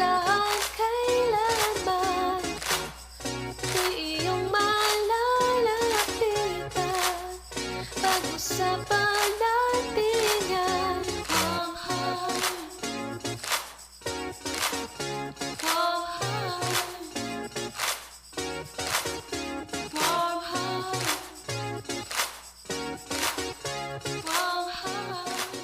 saan kailanman di iyong malalapitan. Pag-usapan natin yan. Warm heart, warm heart, warm heart, warm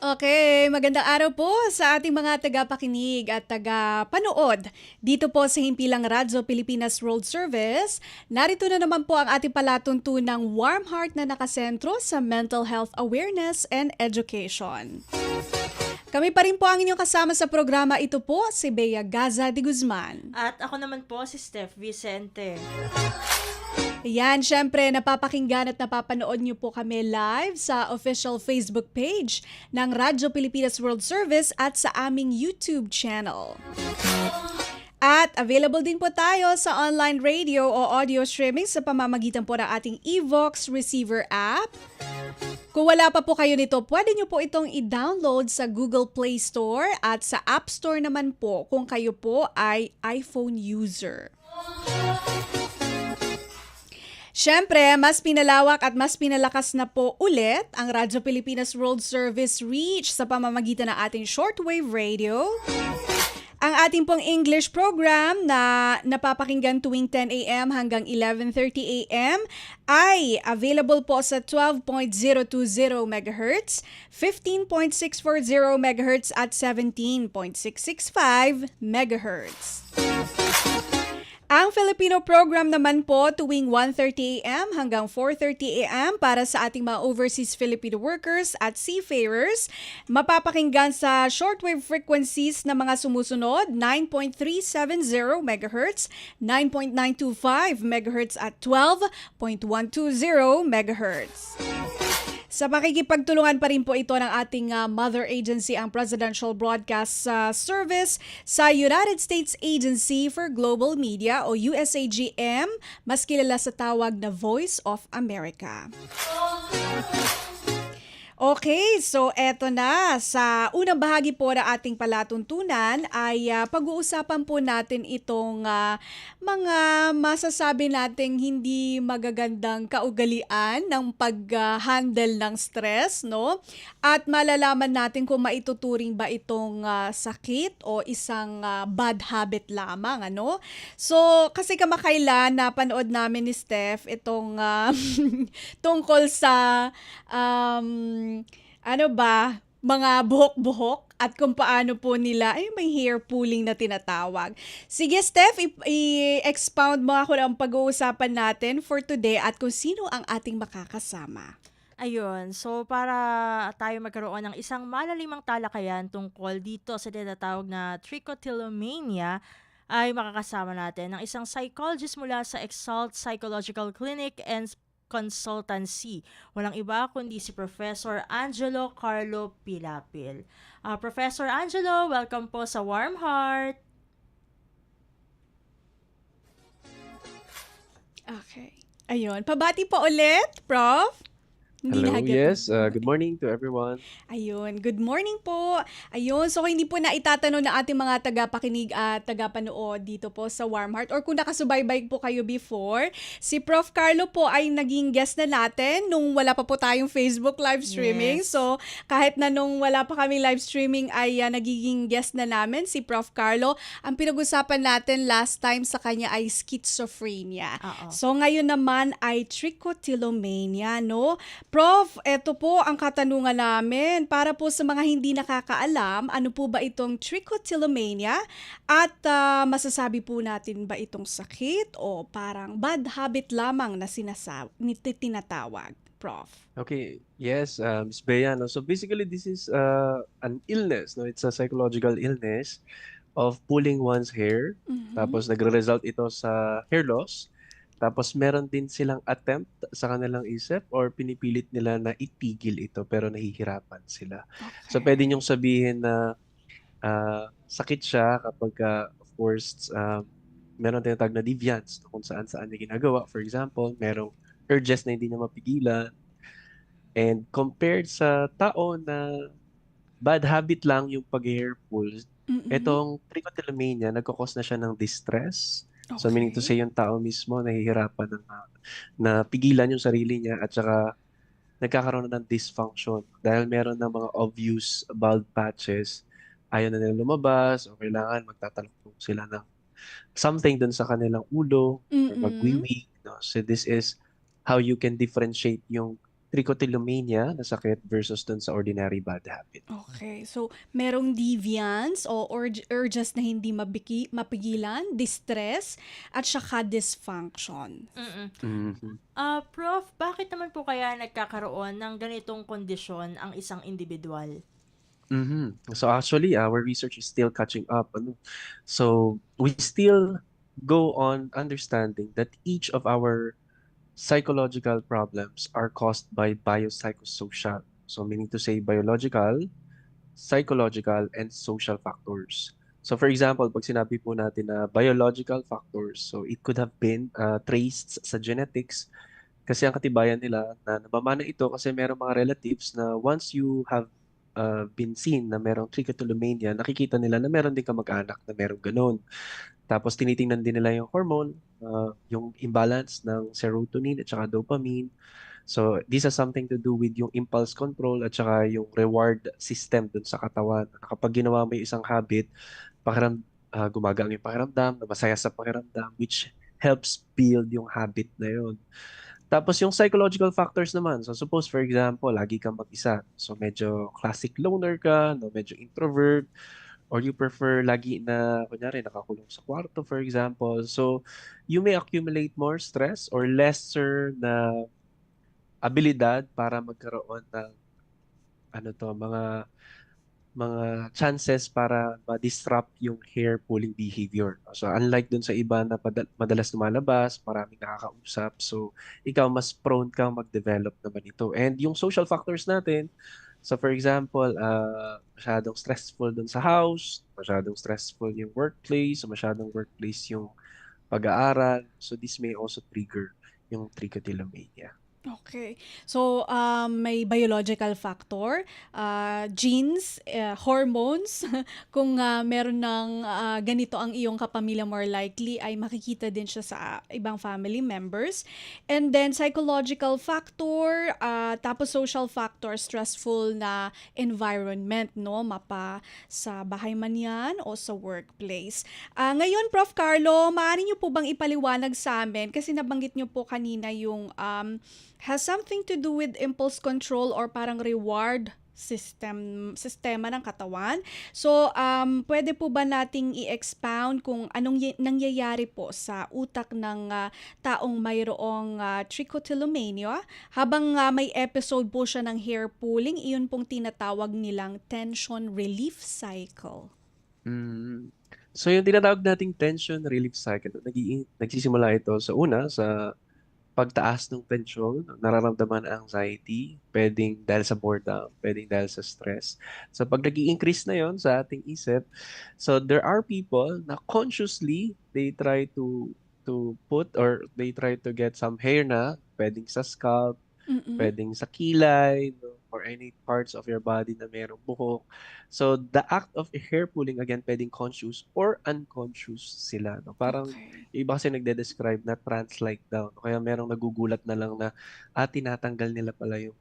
Okay, magandang araw po sa ating mga tagapakinig at tagapanood dito po sa Himpilang Radyo Pilipinas World Service. Narito na naman po ang ating palatuntunang Warm Heart na nakasentro sa mental health awareness and education. Kami pa rin po ang inyong kasama sa programa. Ito po si Bea Gaza de Guzman. At ako naman po si Steph Vicente. Yan, syempre napapakinggan at napapanood niyo po kami live sa official Facebook page ng Radyo Pilipinas World Service at sa aming YouTube channel. At available din po tayo sa online radio o audio streaming sa pamamagitan po ng ating Evox Receiver app. Kung wala pa po kayo nito, pwede nyo po itong i-download sa Google Play Store at sa App Store naman po kung kayo po ay iPhone user. Siyempre, mas pinalawak at mas pinalakas na po ulit ang Radyo Pilipinas World Service reach sa pamamagitan ng ating shortwave radio. Ang ating pong English program na napapakinggan tuwing 10 a.m. hanggang 11:30 a.m. ay available po sa 12.020 MHz, 15.640 MHz at 17.665 MHz. Ang Filipino program naman po tuwing 1:30 a.m. hanggang 4:30 a.m. para sa ating mga overseas Filipino workers at seafarers. Mapapakinggan sa shortwave frequencies na mga sumusunod, 9.370 MHz, 9.925 MHz at 12.120 MHz. Sa makikipagtulungan pa rin po ito ng ating mother agency, ang Presidential Broadcast Service sa United States Agency for Global Media o USAGM, mas kilala sa tawag na Voice of America. Okay, so eto na. Sa unang bahagi po ng ating palatuntunan ay pag-uusapan po natin itong mga masasabi nating hindi magagandang kaugalian ng pag-handle ng stress, no? At malalaman natin kung maituturing ba itong sakit o isang bad habit lamang, ano? So, kasi kamakailan napanood namin ni Steph itong tungkol sa mga buhok-buhok at kung paano po nila may hair pulling na tinatawag. Sige Steph, i-expound mo ako ang pag-uusapan natin for today at kung sino ang ating makakasama. Ayun, so para tayo magkaroon ng isang malalimang talakayan tungkol dito sa tinatawag na trichotillomania, ay makakasama natin ng isang psychologist mula sa Exalt Psychological Clinic and Consultancy. Walang iba kundi si Professor Angelo Carlo Pilapil. Professor Angelo, welcome po sa Warm Heart. Okay. Ayun, pabati po ulit, Prof. Hindi Hello, nahagip. yes. Good morning to everyone. Ayun, good morning po. Ayun, so hindi po na itatanong na ating mga tagapakinig at tagapanood dito po sa Warm Heart or kung nakasubaybay po kayo before, si Prof. Carlo po ay naging guest na natin nung wala pa po tayong Facebook live streaming. Yes. So kahit na nung wala pa kami live streaming ay nagiging guest na namin si Prof. Carlo. Ang pinag-usapan natin last time sa kanya ay schizophrenia. Oo. So ngayon naman ay trichotillomania, no? Prof, eto po ang katanungan namin. Para po sa mga hindi nakakaalam, ano po ba itong trichotillomania? At masasabi po natin ba itong sakit o parang bad habit lamang na tinatawag, Prof? Okay, yes, Ms. Bea, no? So basically, this is an illness, no? It's a psychological illness of pulling one's hair. Tapos nagre-result ito sa hair loss. Tapos meron din silang attempt sa kanilang isip or pinipilit nila na itigil ito pero nahihirapan sila. So pwede niyong sabihin na sakit siya kapag of course meron tinatawag na deviance kung saan-saan niya ginagawa. For example, merong urges na hindi niya mapigilan. And compared sa tao na bad habit lang yung pag-hair pull, Mm. etong trichotillomania, nagkakos na siya ng distress. So meaning to Okay. say, yung tao mismo nahihirapan na pigilan yung sarili niya at saka nagkakaroon na ng dysfunction dahil meron ng mga obvious bald patches. Ayaw na nila lumabas o kailangan magtatalokbong sila ng something dun sa kanilang ulo or Mm. magwiwig, no? So this is how you can differentiate yung trichotillomania na sakit versus dun sa ordinary bad habit. Okay. So, merong deviance o urges na hindi mapigilan, distress, at saka dysfunction. Mm. Mhm. Prof, bakit naman po kaya nagkakaroon ng ganitong kondisyon ang isang individual? So actually, our research is still catching up. Ano? So we still go on understanding that each of our psychological problems are caused by biopsychosocial. So meaning to say biological, psychological, and social factors. So for example, pag sinabi po natin na biological factors, so it could have been traced sa genetics kasi ang katibayan nila na nabamana ito kasi merong mga relatives na once you have been seen na merong trichotillomania, nakikita nila na meron din kamag-anak na merong ganun. Tapos tinitingnan din nila yung hormone, yung imbalance ng serotonin at saka dopamine. So this has something to do with yung impulse control at saka yung reward system dun sa katawan. Kapag ginawa mo yung isang habit, gumagaan yung pakiramdam, na masaya sa pakiramdam, which helps build yung habit na yun. Tapos yung psychological factors naman. So suppose for example, lagi kang mag-isa. So medyo classic loner ka, no, medyo introvert, or you prefer lagi na kunyari nakakulong sa kwarto for example. So you may accumulate more stress or lesser na abilidad para magkaroon ng ano to, mga chances para ma-disrupt yung hair pulling behavior. So unlike dun sa iba na madalas lumalabas, maraming nakakausap, so ikaw mas prone kang mag-develop naman ito. And yung social factors natin, so for example, masyadong stressful dun sa house, masyadong stressful yung workplace, so masyadong workplace yung pag-aaral. So this may also trigger yung trichotillomania. Okay. So, may biological factor, genes, hormones. Kung meron ng ganito ang iyong kapamilya, more likely ay makikita din siya sa ibang family members. And then, psychological factor, tapos social factor, stressful na environment, no? Mapa sa bahay man yan o sa workplace. Ngayon, Prof. Carlo, maaari niyo po bang ipaliwanag sa amin? Kasi nabanggit niyo po kanina yung has something to do with impulse control or parang reward sistema ng katawan. So, pwede po ba nating i-expound kung anong nangyayari po sa utak ng taong mayroong trichotillomania habang may episode po siya ng hair pulling, iyon pong tinatawag nilang tension relief cycle. Mm. So yung tinatawag nating tension relief cycle, nagsisimula ito sa una sa pagtaas ng tensyon, nararamdaman ang anxiety, pwedeng dahil sa boredom, pwedeng dahil sa stress. So pag nag-i-increase na yon sa ating isip, so there are people na consciously they try to put or they try to get some hair na pwedeng sa scalp, Mm-mm. pwedeng sa kilay, no, or any parts of your body na merong buhok. So the act of hair pulling again, pwedeng conscious or unconscious sila. No? Parang Okay. yung iba kasi nagde-describe na trance-like daw. No? Kaya merong nagugulat na lang na tinatanggal nila pala yung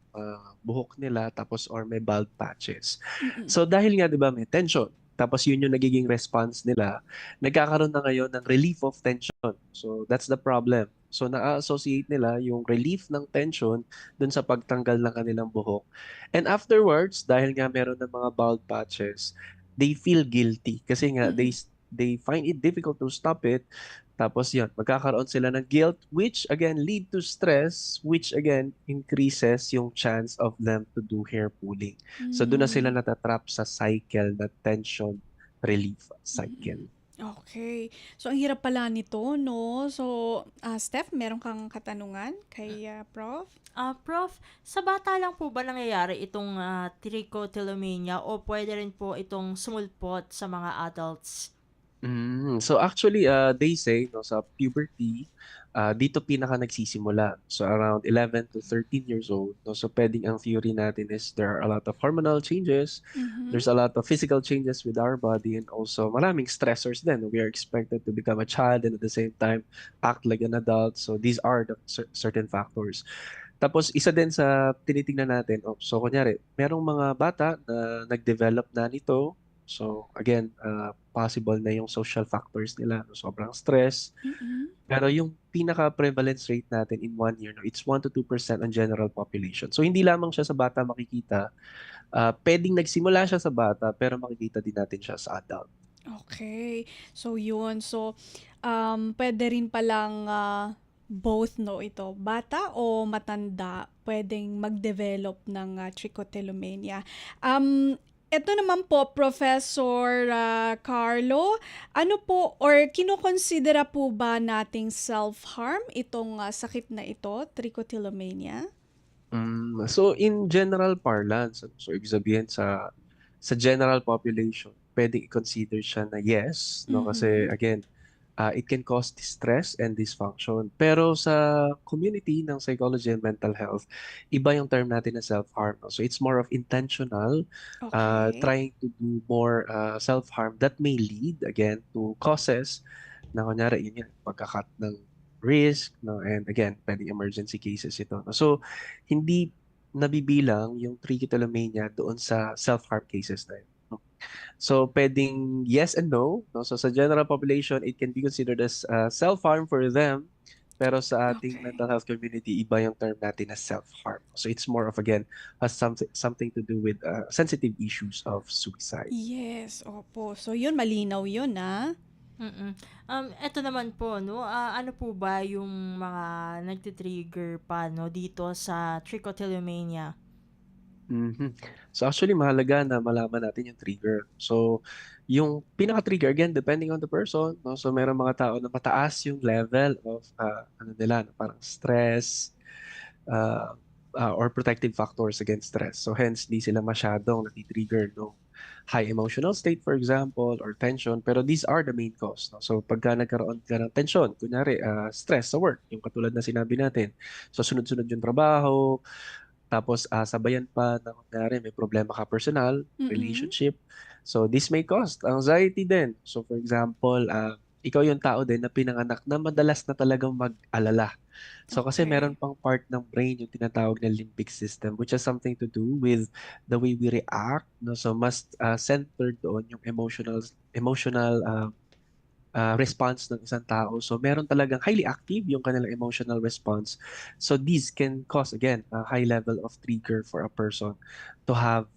buhok nila tapos or may bald patches. Mm-mm. So dahil nga 'di ba may tension, tapos yun yung nagiging response nila, nagkakaroon na ngayon ng relief of tension. So that's the problem. So na-associate nila yung relief ng tension dun sa pagtanggal ng kanilang buhok. And afterwards, dahil nga meron ng mga bald patches, they feel guilty kasi nga Mm-mm. they find it difficult to stop it. Tapos yun, magkakaroon sila ng guilt which again lead to stress which again increases yung chance of them to do hair pulling. So doon na sila Mm. natatrap sa cycle, na tension relief Mm. cycle. Okay. So, ang hirap pala nito, no? So, Steph, meron kang katanungan kay Prof? Prof, sa bata lang po ba nangyayari itong trichotillomania o pwede rin po itong sumulpot sa mga adults? So actually, they say no, sa puberty, dito pinaka nagsisimula. So around 11 to 13 years old. No? So pwedeng ang theory natin is there are a lot of hormonal changes, Mhm. there's a lot of physical changes with our body, and also maraming stressors din. We are expected to become a child and at the same time act like an adult. So these are the certain factors. Tapos isa din sa tinitingnan natin, so kunyari, merong mga bata na nag-develop na nito. So again, possible na yung social factors nila, no, sobrang stress. Mm. Pero yung pinaka-prevalence rate natin in 1 year, no, it's 1 to 2% on general population. So hindi lamang siya sa bata makikita, pwedeng nagsimula siya sa bata pero makikita din natin siya sa adult. Okay. So yun. So pwede rin palang both, no, ito bata o matanda pwedeng mag-develop ng trichotillomania. Ito naman po, Professor Carlo, ano po or kinokonsidera po ba nating self-harm itong sakit na ito, trichotillomania? So in general parlance, so ibig sabihin sa general population, pwedeng i-consider siya na yes, no? Kasi Mhm. again, it can cause distress and dysfunction. Pero sa community ng psychology and mental health, iba yung term natin na self-harm, no? So it's more of intentional, Okay. trying to do more self-harm that may lead again to causes na kunyari yun yan, pagkakat ng risk, no? And again, pwedeng emergency cases ito, no? So hindi nabibilang yung trichotillomania doon sa self-harm cases na yun, no? So pwedeng yes and no, no? So sa general population, it can be considered as self-harm for them. Pero sa ating Okay. mental health community, iba yung term natin as self-harm. So it's more of, again, has something to do with sensitive issues of suicide. Yes, opo. So yun, malinaw yun, ah. Mm. Eto naman po 'no, ano po ba yung mga nagti-trigger pa 'no, dito sa trichotillomania? Mhm. So actually mahalaga na malaman natin yung trigger. So yung pinaka-trigger again depending on the person, no? So merong mga tao na mataas yung level of ano nila, no, parang stress uh, or protective factors against stress. So hence di sila masyadong nati-trigger no high emotional state for example or tension, pero these are the main cause, no? So pagka nagkaroon ka ng tension, kunyari stress sa work, yung katulad na sinabi natin. So sunod-sunod yung trabaho, tapos sabayan pa na kunyari may problema ka personal, Mm. relationship. So this may cause anxiety din. So for example, ikaw yung tao din na pinanganak na madalas na talagang mag-alala. So kasi meron Okay. pang part ng brain yung tinatawag na limbic system which has something to do with the way we react, no? So mas centered doon yung emotional response ng isang tao. So meron talagang highly active yung kanilang emotional response. So these can cause again a high level of trigger for a person to have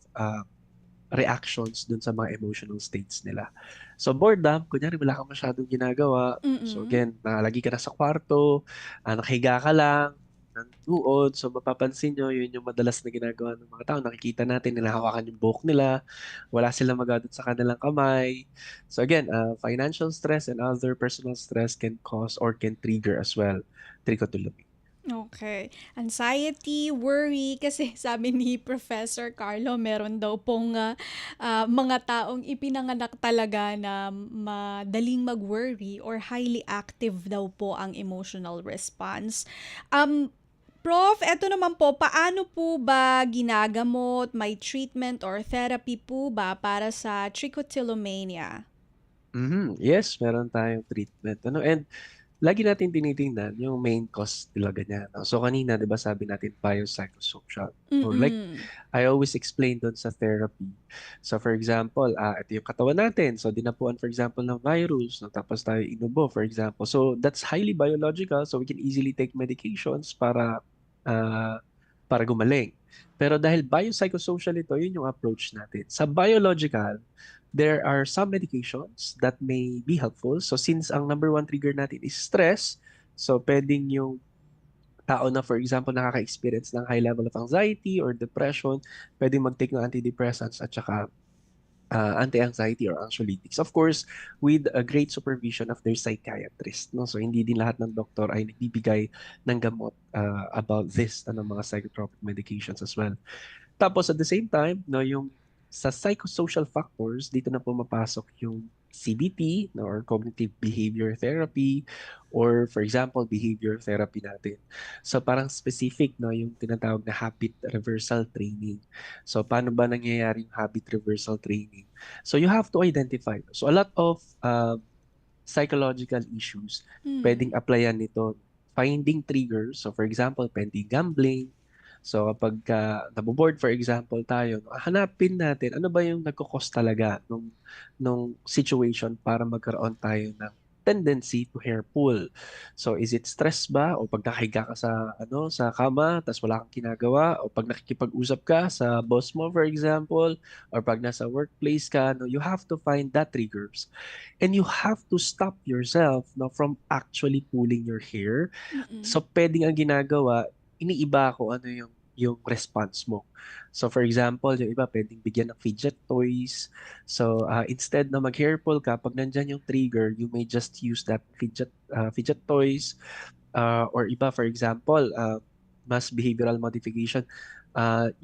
reactions dun sa mga emotional states nila. So boredom, kunyari wala kang masyadong ginagawa. So Mm. again, lagi ka na sa kwarto, nakahiga ka lang, nanonood. So mapapansin nyo, yun yung madalas na ginagawa ng mga tao. Nakikita natin, nilahawakan yung buhok nila, wala silang magadot sa kanilang kamay. So again, financial stress and other personal stress can cause or can trigger as well trichotillomania. Okay. Anxiety, worry, kasi sabi ni Professor Carlo, meron daw pong mga taong ipinanganak talaga na madaling mag-worry or highly active daw po ang emotional response. Um, Prof, eto naman po, paano po ba ginagamot, may treatment or therapy po ba para sa trichotillomania? Yes, meron tayong treatment. Ano, and lagi natin tinitingnan yung main cause talaga niya, no? So kanina, 'di ba, sabi natin biopsychosocial. So like Mm. I always explain doon sa therapy. So for example, ito yung katawan natin. So dinapuan for example ng virus, no? Tapos tayo inubo for example. So that's highly biological. So we can easily take medications ah, para gumaling. Pero dahil biopsychosocial ito, yun yung approach natin. Sa biological, there are some medications that may be helpful. So since ang number one trigger natin is stress, so pwedeng yung tao na for example nakaka-experience ng high level of anxiety or depression, pwedeng mag-take ng antidepressants at saka anti-anxiety or anxiolytics. Of course, with a great supervision of their psychiatrist. No? So hindi din lahat ng doktor ay nagbibigay ng gamot about this mga psychotropic medications as well. Tapos at the same time, no, yung sa psychosocial factors, dito na pumapasok yung CBT, no, or cognitive behavior therapy, or for example, behavior therapy natin. So parang specific, no, yung tinatawag na habit reversal training. So paano ba nangyayari yung habit reversal training? So you have to identify. So a lot of psychological issues pwedeng applyan nito. Finding triggers. So for example, pending gambling. So kapag naboboard for example tayo, no, hanapin natin ano ba yung nagkakos talaga nung situation para magkaroon tayo ng tendency to hair pull. So is it stress ba o pag nakahiga ka sa kama tapos wala kang ginagawa o pag nakikipag-usap ka sa boss mo for example or pag nasa workplace ka, no, you have to find that triggers. And you have to stop yourself, no, from actually pulling your hair. So pwedeng ang ginagawa, iniiba ko ano yung response mo. So for example, yung iba pwedeng bigyan ng fidget toys. So instead na mag-hair pull ka, pag nandyan yung trigger, you may just use that fidget toys. Or iba for example, mass behavioral modification.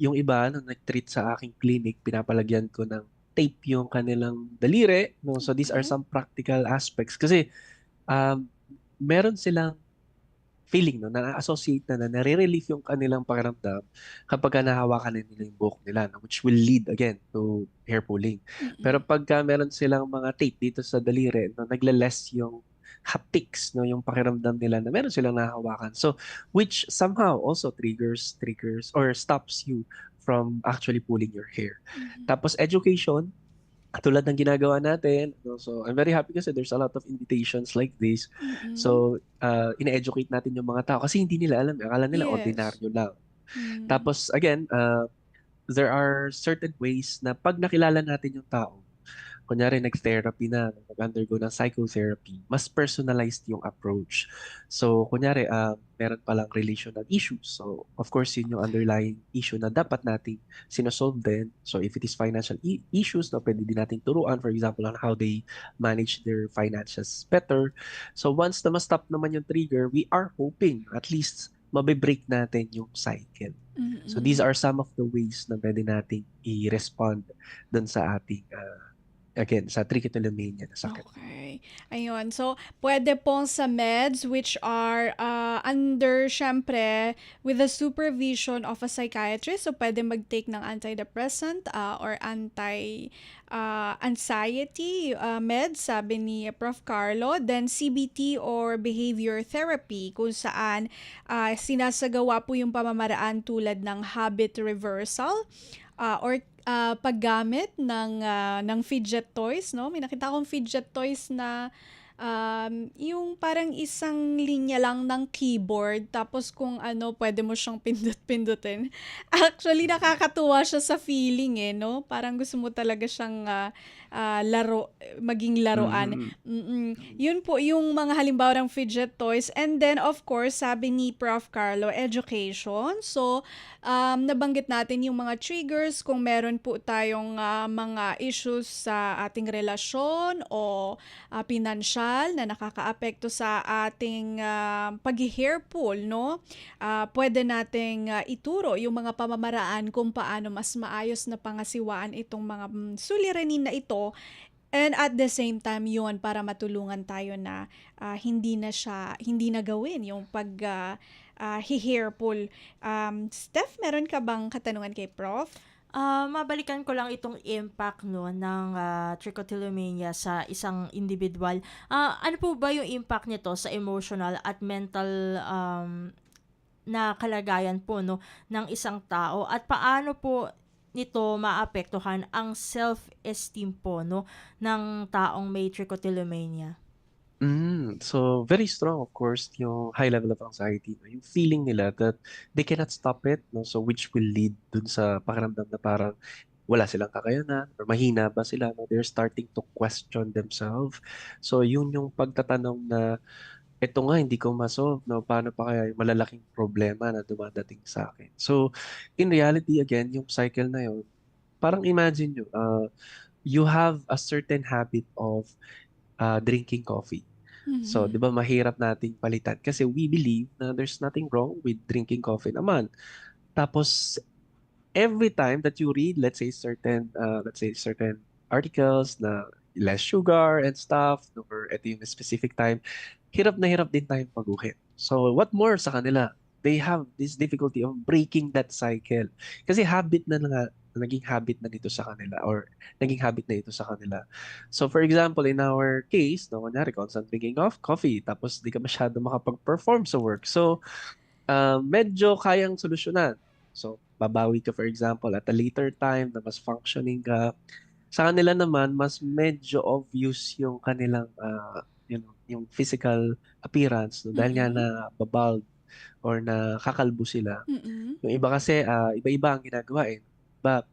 Yung iba na nag-treat sa aking clinic, pinapalagyan ko ng tape yung kanilang daliri. No? So these are Okay. some practical aspects. Kasi um, meron silang feeling, no, na associate na nare-relief yung kanilang pakiramdam kapag nahawakan na nila yung buhok nila, no, which will lead again to hair pulling. Pero pagka meron silang mga tape dito sa daliri, no, nagle-less yung haptics, no, yung pakiramdam nila na meron silang nahawakan. So, which somehow also triggers or stops you from actually pulling your hair. Tapos education, katulad ng ginagawa natin. No? So, I'm very happy kasi there's a lot of invitations like this. So, ine-educate natin yung mga tao kasi hindi nila alam. Akala nila Yes. ordinaryo lang. Mm. Tapos, again, there are certain ways na pag nakilala natin yung tao, kunyari nag-therapy na, nag-undergo ng psychotherapy, mas personalized yung approach. So, kunyari, meron palang relational issues. So, of course, yun yung underlying issue na dapat nating sinosolve din. So, if it is financial issues, no, pwede din nating turuan, for example, on how they manage their finances better. So, once na ma-stop naman yung trigger, we are hoping at least mabibreak natin yung cycle. So, these are some of the ways na pwede nating i-respond dun sa ating again, sa trichotillomania na sakit. Okay. Ayun. So, pwede pong sa meds which are under, syempre, with the supervision of a psychiatrist. So, pwede mag-take ng antidepressant or anxiety meds, sabi ni Prof. Carlo. Then, CBT or behavior therapy, kung saan sinasagawa po yung pamamaraan tulad ng habit reversal or paggamit ng fidget toys, no? May nakita akong fidget toys na yung parang isang linya lang ng keyboard tapos kung ano, pwede mo siyang pindut-pindutin. Actually, nakakatuwa siya sa feeling no? Parang gusto mo talaga siyang maging laruan. Yun po yung mga halimbawa ng fidget toys. And then, of course, sabi ni Prof. Carlo, education. So, nabanggit natin yung mga triggers kung meron po tayong mga issues sa ating relasyon o pinansyal na nakakaapekto sa ating pag-hair pull, no? Pwede nating ituro yung mga pamamaraan kung paano mas maayos na pangasiwaan itong mga suliranin na ito. And at the same time yun para matulungan tayo na hindi na gawin yung hair pull. Steph, meron ka bang katanungan kay Prof? Mabalikan ko lang itong impact no ng trichotillomania sa isang individual. Ano po ba yung impact nito sa emotional at mental na kalagayan po no ng isang tao at paano po nito maapektuhan ang self-esteem po no ng taong may trichotillomania? So very strong, of course, yung high level of anxiety, no? Yung feeling nila that they cannot stop it, no? So which will lead dun sa pakiramdam na parang wala silang kakayanan or mahina ba sila, no? They're starting to question themselves. So yun yung pagtatanong na eto nga hindi ko ma-solve, no? Paano pa kaya yung malalaking problema na dumadating sa akin? So in reality, again, yung cycle na yun, parang imagine nyo, you have a certain habit of drinking coffee. So, di ba mahirap nating palitan kasi we believe na there's nothing wrong with drinking coffee naman. Tapos, every time that you read, let's say certain articles na less sugar and stuff, no, or ito yung specific time, hirap na hirap din tayong paguhin. So what more sa kanila? They have this difficulty of breaking that cycle. Kasi habit na nga, naging habit na nito sa kanila or naging habit na ito sa kanila. So for example, in our case, no, kunyari, constant drinking of coffee, tapos di ka masyado makapag-perform sa work. So medyo kayang solusyonan. So, babawi ka for example at a later time na mas functioning ka. Sa kanila naman, mas medyo obvious yung kanilang yung physical appearance, no? Dahil nga Mm. na babald or nakakalbo sila. Mm. Yung iba kasi, iba-iba ang ginagawa eh. Iba,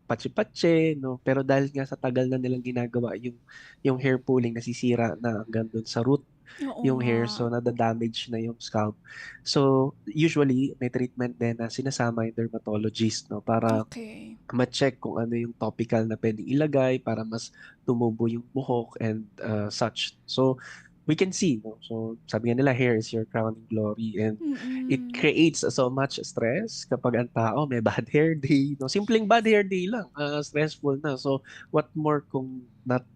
patsi-patsi, no? Pero dahil nga sa tagal na nilang ginagawa, yung hair pulling nasisira na hanggang dun sa root Oo yung nga. hair, so nada-damage na yung scalp. So, usually, may treatment din na sinasama yung dermatologist, no? Para Okay. ma-check kung ano yung topical na pwedeng ilagay para mas tumubo yung buhok and such. So, we can see, no? So, sabi nga nila, hair is your crowning glory and it Mm. creates so much stress kapag ang tao may bad hair day, no? Simpleng bad hair day lang, stressful na. So, what more kung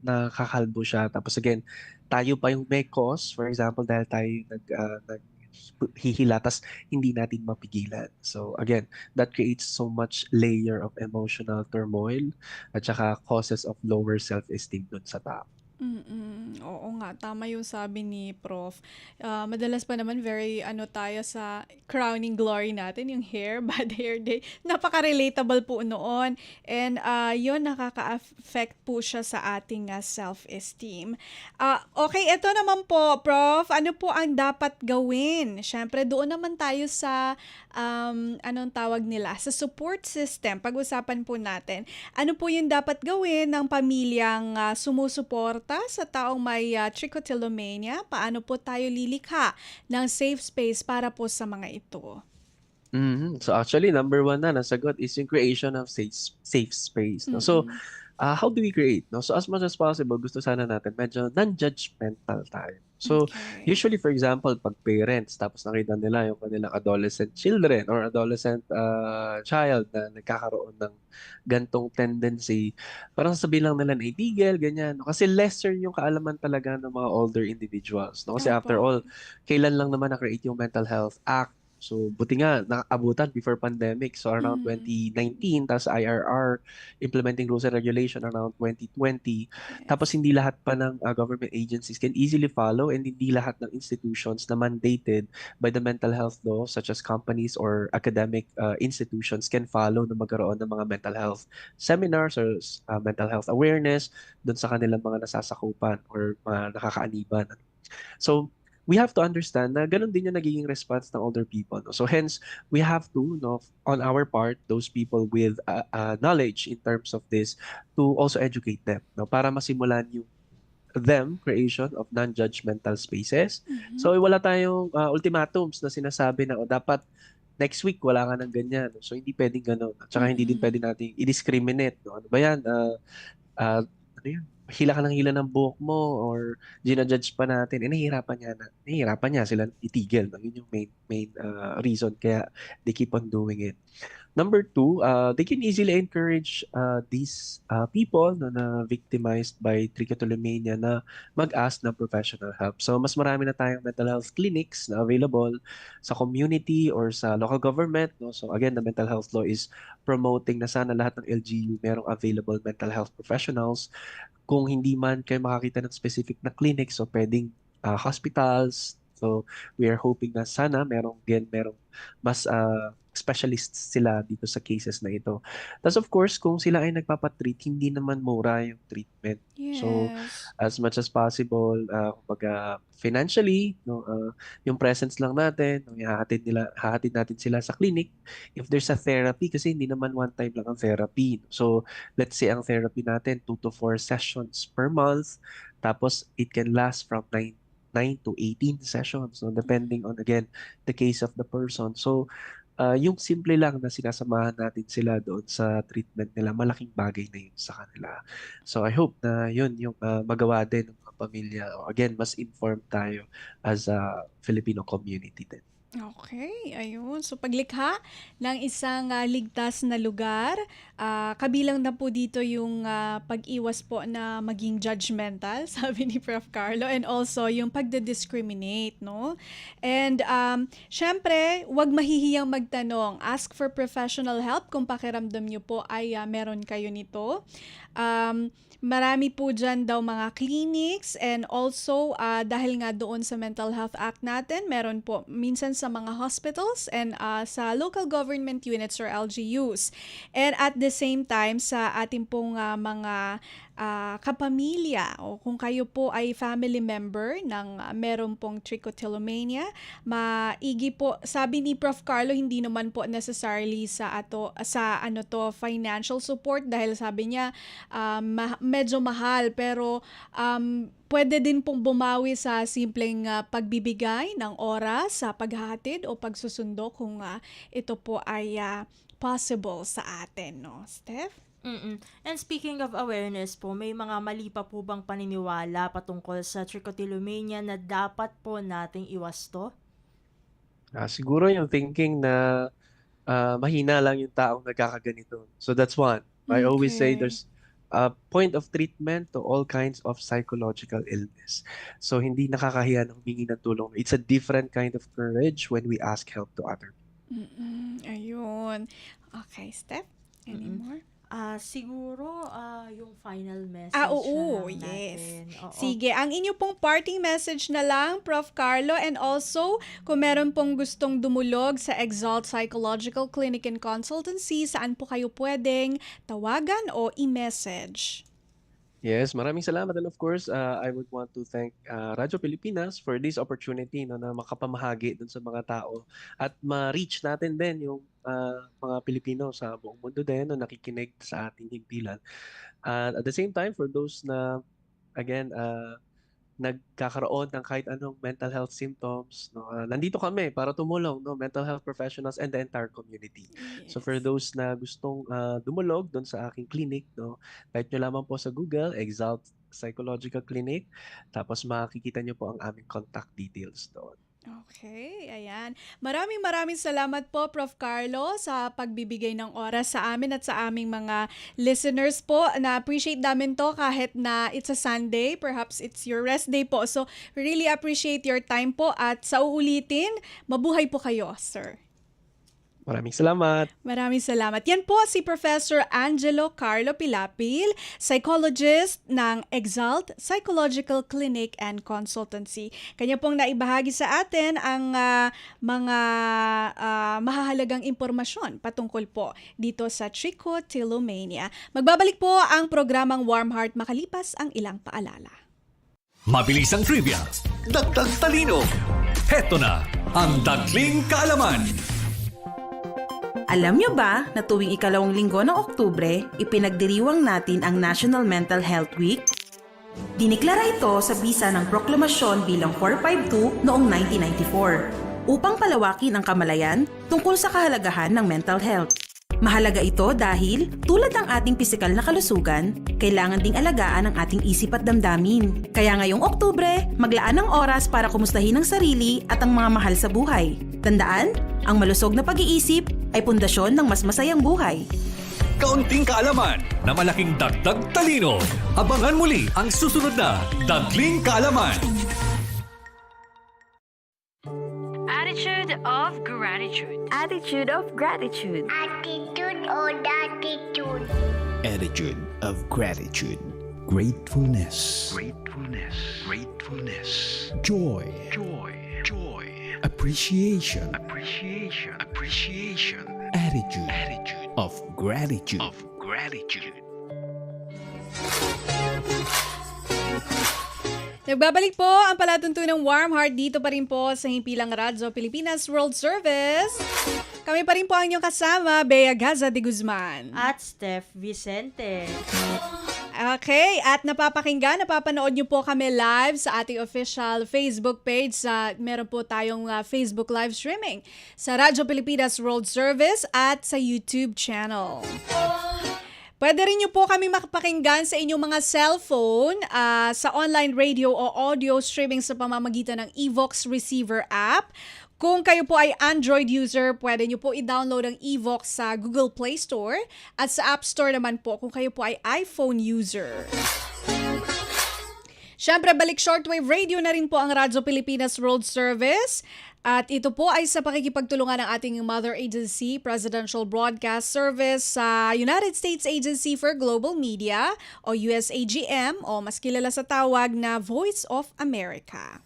nakakalbo siya. Tapos again, tayo pa yung may cause, for example, dahil tayo yung hihila, tas hindi natin mapigilan. So again, that creates so much layer of emotional turmoil at saka causes of lower self-esteem dun sa tao. Oo nga, tama yung sabi ni Prof. Madalas pa naman very ano tayo sa crowning glory natin, yung hair, bad hair day. Napaka-relatable po noon. And yun, nakaka-affect po siya sa ating self-esteem. Okay, ito naman po, Prof. Ano po ang dapat gawin? Siyempre, doon naman tayo sa, anong tawag nila, sa support system. Pag-usapan po natin. Ano po yung dapat gawin ng pamilyang sumusuporta sa taong may trichotillomania? Paano po tayo lilikha ng safe space para po sa mga ito? So actually, number one na nasagot is yung creation of safe space. No? So, Mm. how do we create? No? So as much as possible, gusto sana natin medyo non-judgmental tayo. So Okay. usually, for example, pag parents, tapos nakita nila yung kanilang adolescent children or adolescent child na nagkakaroon ng gantong tendency, parang sasabihin lang nila na itigil, ganyan. No? Kasi lesser yung kaalaman talaga ng mga older individuals. No? Kasi after Opo. all, kailan lang naman na-create yung Mental Health Act. So, buti nga, nakaabutan before pandemic. So, around Mm. 2019, tapos IRR, Implementing Rules and Regulation, around 2020. Tapos, Yes. hindi lahat pa ng government agencies can easily follow and hindi lahat ng institutions na mandated by the mental health law, such as companies or academic institutions, can follow na magkaroon ng mga mental health seminars or mental health awareness dun sa kanilang mga nasasakupan or mga nakakaaniban. So, we have to understand na ganun din yung nagiging response ng older people. No? So hence, we have to, no, on our part, those people with knowledge in terms of this, to also educate them, no, para masimulan yung creation of non-judgmental spaces. Mhm. So wala tayong ultimatums na sinasabi na dapat next week wala ka ng ganyan. No? So hindi pwedeng ganun. At saka hindi din Mm. pwede natin i-discriminate. No? Ano ba yan? Ano yun? Hila ka ng hila ng buhok mo or ginajudge pa natin, nahihirapan niya sila itigil. No? Yun yung main reason kaya they keep on doing it. Number two, they can easily encourage these people na victimized by trichotillomania na mag-ask ng professional help. So, mas marami na tayong mental health clinics na available sa community or sa local government. No? So, again, the mental health law is promoting na sana lahat ng LGU merong available mental health professionals. Kung hindi man kayo makakita ng specific na clinic, so pwedeng hospitals. So, we are hoping na sana merong mas specialists sila dito sa cases na ito. Tapos of course, kung sila ay nagpapatreat, hindi naman mura yung treatment. So, Yes. as much as possible, kumbaga financially, no, yung presence lang natin, no, hahatid natin sila sa clinic. If there's a therapy, kasi hindi naman one time lang ang therapy. So, let's say ang therapy natin, 2 to 4 sessions per month. Tapos, it can last from 9 to 18 sessions, no, depending on, again, the case of the person. So, yung simple lang na sinasamahan natin sila doon sa treatment nila, malaking bagay na yun sa kanila. So I hope na yun yung magawa din ng mga pamilya. Again, mas informed tayo as a Filipino community din. Okay, ayun. So paglikha ng isang ligtas na lugar, kabilang na po dito yung pag-iwas po na maging judgmental, sabi ni Prof. Carlo, and also yung pagde-discriminate, no? And syempre, huwag mahihiyang magtanong. Ask for professional help kung pakiramdam nyo po ay meron kayo nito. Marami po dyan daw mga clinics, and also dahil nga doon sa Mental Health Act natin, meron po minsan sa mga hospitals and sa local government units or LGUs. And at the same time, sa ating pong mga kapamilya, o kung kayo po ay family member ng meron pong trichotillomania, maigi po, sabi ni Prof. Carlo, hindi naman po necessarily sa financial support, dahil sabi niya medyo mahal, pero pwede din pong bumawi sa simpleng pagbibigay ng oras sa paghahatid o pagsusundo kung ito po ay possible sa atin, no, Steph? And speaking of awareness po, may mga mali pa po bang paniniwala patungkol sa trichotillomania na dapat po nating iwasto? Siguro yung thinking na mahina lang yung taong nagkakaganito. So that's one. I always say Okay. there's a point of treatment to all kinds of psychological illness. So hindi nakakahiya na humingi ng tulong. It's a different kind of courage when we ask help to other people. Ayun. Okay, Steph? Any Mm-mm. more? Siguro yung final message Oo, na lang yes. natin. Oo. Sige, ang inyo pong parting message na lang, Prof. Carlo, and also kung meron pong gustong dumulog sa Exalt Psychological Clinic and Consultancy, saan po kayo pwedeng tawagan o i-message? Yes, maraming salamat. And of course, I would want to thank Radyo Pilipinas for this opportunity, no, na makapamahagi dun sa mga tao at ma-reach natin din yung mga Pilipino sa buong mundo din na nakikinig sa ating himpilan. And at the same time, for those na, again, nagkakaroon ng kahit anong mental health symptoms, no, nandito kami para tumulong, no, mental health professionals and the entire community. So for Yes. those na gustong dumulog doon sa aking clinic, no, type nyo lamang po sa Google, Exalt Psychological Clinic, tapos makikita nyo po ang aming contact details doon. Okay, ayan. Maraming salamat po, Prof. Carlo, sa pagbibigay ng oras sa amin at sa aming mga listeners po. Na-appreciate namin to kahit na it's a Sunday, perhaps it's your rest day po. So, really appreciate your time po, at sa uulitin, mabuhay po kayo, sir. Maraming salamat. Maraming salamat. Yan po si Professor Angelo Carlo Pilapil, psychologist ng Exalt Psychological Clinic and Consultancy. Kanya pong naibahagi sa atin ang mga mahahalagang impormasyon patungkol po dito sa trichotillomania. Magbabalik po ang programang Warm Heart makalipas ang ilang paalala. Mabilis ang trivia, dagdag talino. Heto na ang Dagling Kaalaman. Alam nyo ba na tuwing ikalawang linggo ng Oktubre, ipinagdiriwang natin ang National Mental Health Week? Diniklara ito sa bisa ng proklamasyon bilang 452 noong 1994 upang palawakin ang kamalayan tungkol sa kahalagahan ng mental health. Mahalaga ito dahil, tulad ng ating pisikal na kalusugan, kailangan ding alagaan ang ating isip at damdamin. Kaya ngayong Oktubre, maglaan ng oras para kumustahin ang sarili at ang mga mahal sa buhay. Tandaan, ang malusog na pag-iisip ay pundasyon ng mas masayang buhay. Kaunting kaalaman na malaking dagdag talino. Abangan muli ang susunod na Dagling Kaalaman. Attitude of gratitude. Attitude of gratitude. Attitude or attitude. Attitude of gratitude. Gratefulness. Gratefulness. Gratefulness. Joy. Joy. Joy. Appreciation. Appreciation. Appreciation. Attitude Attitude of gratitude. of gratitude. Nagbabalik po ang palatuntunang Warm Heart dito pa rin po sa Himpilang Radyo Pilipinas World Service. Kami pa rin po ang inyong kasama, Bea Gaza de Guzman. At Steph Vicente. Okay, at napapanood nyo po kami live sa ating official Facebook page. Meron po tayong Facebook live streaming sa Radyo Pilipinas World Service at sa YouTube channel. Pwede rin nyo po kami makapakinggan sa inyong mga cellphone sa online radio o audio streaming sa pamamagitan ng Evox Receiver app. Kung kayo po ay Android user, pwede nyo po i-download ang Evox sa Google Play Store at sa App Store naman po kung kayo po ay iPhone user. Siyempre, balik shortwave radio na rin po ang Radyo Pilipinas World Service. At ito po ay sa pakikipagtulungan ng ating mother agency, Presidential Broadcast Service sa United States Agency for Global Media o USAGM o mas kilala sa tawag na Voice of America.